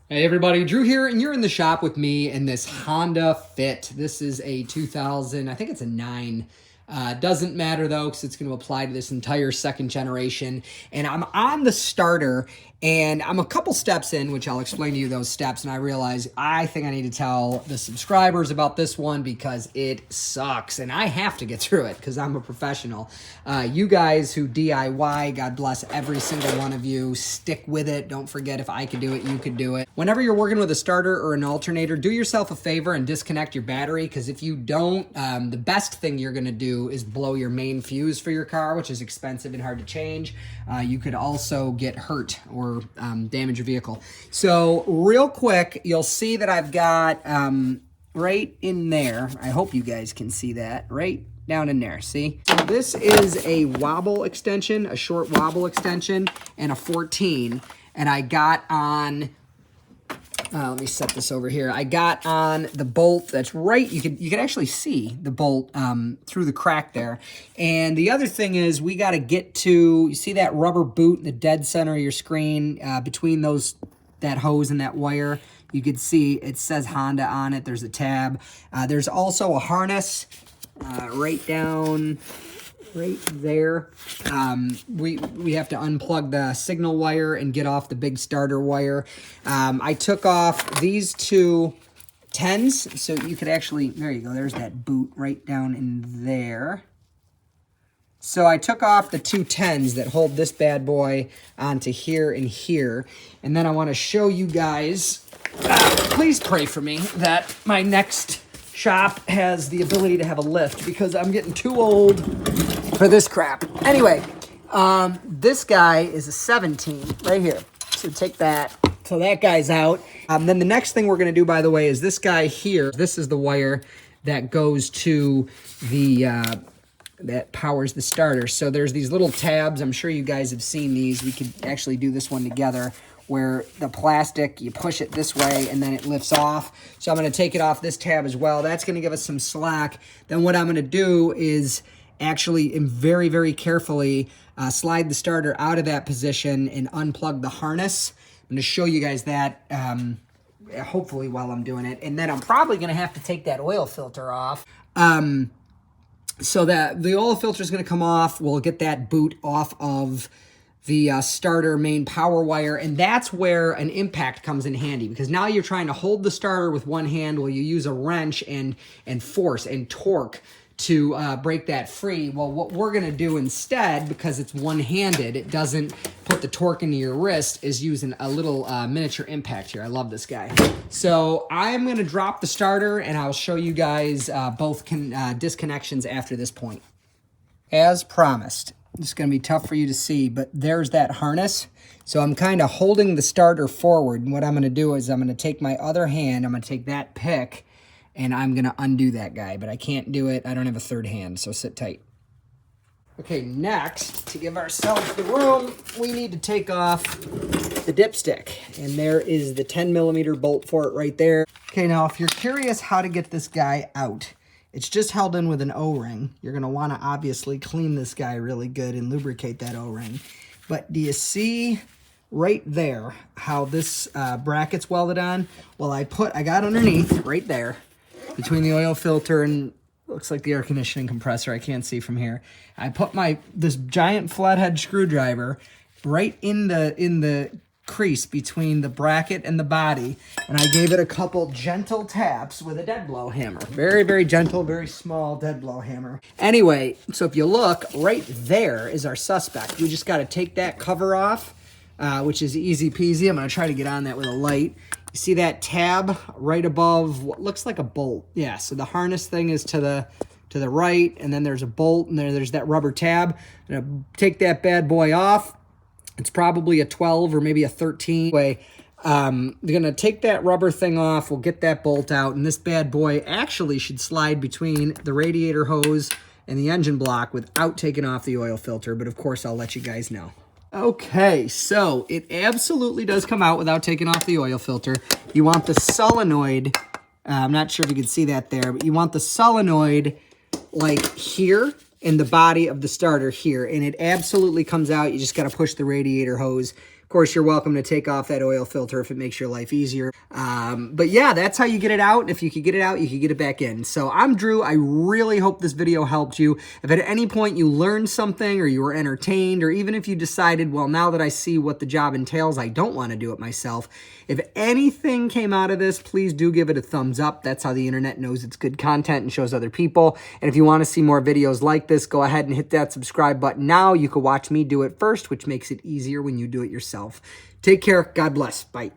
Hey everybody, Drew here, and you're in the shop with me in this Honda Fit. This is a 2000, I think it's a 9. Doesn't matter though, because it's going to apply to this entire second generation. And I'm on the starter, and I'm a couple steps in, which I'll explain to you those steps. And I realize I think I need to tell the subscribers about this one because it sucks. And I have to get through it because I'm a professional. You guys who DIY, God bless every single one of you. Stick with it. Don't forget, if I could do it, you could do it. Whenever you're working with a starter or an alternator, do yourself a favor and disconnect your battery, because if you don't, the best thing you're going to do is blow your main fuse for your car, which is expensive and hard to change. You could also get hurt or damage your vehicle. So real quick, you'll see that I've got right in there, I hope you guys can see that, right down in there, see? So this is a wobble extension, a short wobble extension, and a 14, and I got on, let me set this over here. I got on the bolt that's right, you can actually see the bolt through the crack there. And the other thing is we got to get to, you see that rubber boot in the dead center of your screen, between that hose and that wire? You can see it says Honda on it. There's a tab. There's also a harness right down right there. We have to unplug the signal wire and get off the big starter wire. I took off these two 10s, so you could actually, there you go, there's that boot right down in there. So I took off the two 10s that hold this bad boy onto here and here. And then I want to show you guys, please pray for me that my next shop has the ability to have a lift, because I'm getting too old for this crap. Anyway, this guy is a 17 right here. So take that. So that guy's out. Then the next thing we're going to do, by the way, is this guy here. This is the wire that goes to the that powers the starter. So there's these little tabs. I'm sure you guys have seen these. We could actually do this one together, where the plastic, you push it this way and then it lifts off. So I'm going to take it off this tab as well. That's going to give us some slack. Then what I'm going to do is actually very, very carefully slide the starter out of that position and unplug the harness. I'm going to show you guys that hopefully while I'm doing it. And then I'm probably going to have to take that oil filter off. So that the oil filter is going to come off. We'll get that boot off of the starter main power wire, and that's where an impact comes in handy, because now you're trying to hold the starter with one hand while you use a wrench and force and torque to break that free. Well, what we're going to do instead, because it's one-handed, it doesn't put the torque into your wrist, is using a little miniature impact here. I love this guy. So I'm going to drop the starter, and I'll show you guys both disconnections after this point. As promised, it's going to be tough for you to see, but there's that harness. So I'm kind of holding the starter forward, and what I'm going to do is I'm going to take my other hand, I'm going to take that pick, and I'm going to undo that guy, but I can't do it. I don't have a third hand, so sit tight. Okay, next, to give ourselves the room, we need to take off the dipstick, and there is the 10mm bolt for it right there. Okay, now if you're curious how to get this guy out, it's just held in with an O-ring. You're going to want to obviously clean this guy really good and lubricate that O-ring. But do you see right there how this bracket's welded on? Well, I got underneath right there between the oil filter and looks like the air conditioning compressor. I can't see from here. I put this giant flathead screwdriver right in the crease between the bracket and the body, and I gave it a couple gentle taps with a dead blow hammer. Very, very gentle, very small dead blow hammer. Anyway, so if you look, right there is our suspect. We just got to take that cover off, which is easy peasy. I'm going to try to get on that with a light. You see that tab right above what looks like a bolt? Yeah, so the harness thing is to the right, and then there's a bolt, and there's that rubber tab. I'm going to take that bad boy off. It's probably a 12 or maybe a 13. Anyway, we're going to take that rubber thing off. We'll get that bolt out, and this bad boy actually should slide between the radiator hose and the engine block without taking off the oil filter, but of course I'll let you guys know. Okay, so it absolutely does come out without taking off the oil filter. You want the solenoid, I'm not sure if you can see that there, but you want the solenoid like here in the body of the starter here, and it absolutely comes out. You just got to push the radiator hose Of course, you're welcome to take off that oil filter if it makes your life easier. But yeah, that's how you get it out. If you could get it out, you could get it back in. So I'm Drew. I really hope this video helped you. If at any point you learned something or you were entertained, or even if you decided, well, now that I see what the job entails, I don't want to do it myself. If anything came out of this, please do give it a thumbs up. That's how the internet knows it's good content and shows other people. And if you want to see more videos like this, go ahead and hit that subscribe button now. You can watch me do it first, which makes it easier when you do it yourself. Take care. God bless. Bye.